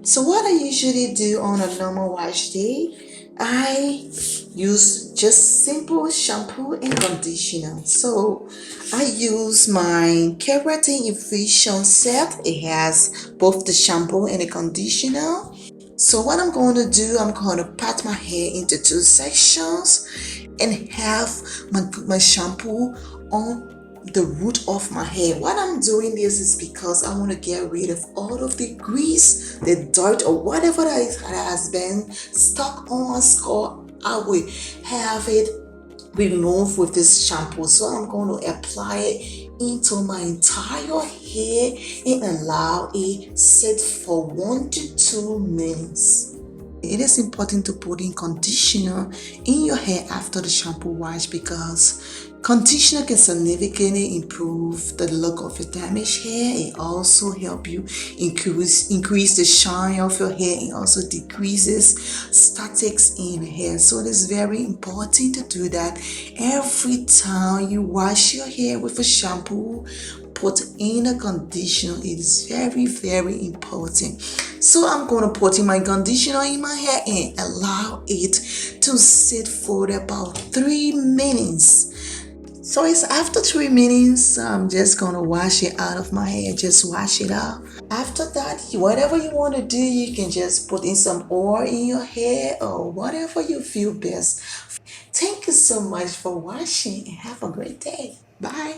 So what I usually do on a normal wash day, I use just simple shampoo and conditioner. So I use my keratin infusion set. It has both the shampoo and the conditioner. So what I'm going to do, I'm going to part my hair into two sections and have my shampoo on the root of my hair. What I'm doing this is because I want to get rid of all of the grease, the dirt, or whatever that has been stuck on skull. I will have it removed with this shampoo. So I'm going to apply it into my entire hair and allow it sit for 1 to 2 minutes. It is important to put in conditioner in your hair after the shampoo wash because conditioner can significantly improve the look of your damaged hair. It also help you increase the shine of your hair and also decreases statics in the hair. So it is very important to do that every time you wash your hair with a shampoo. Put in a conditioner. It is very important. So I'm going to put in my conditioner in my hair and allow it to sit for about 3 minutes. So it's after 3 minutes, I'm just going to wash it out of my hair. Just wash it out. After that, whatever you want to do, you can just put in some oil in your hair or whatever you feel best. Thank you so much for watching and have a great day. Bye.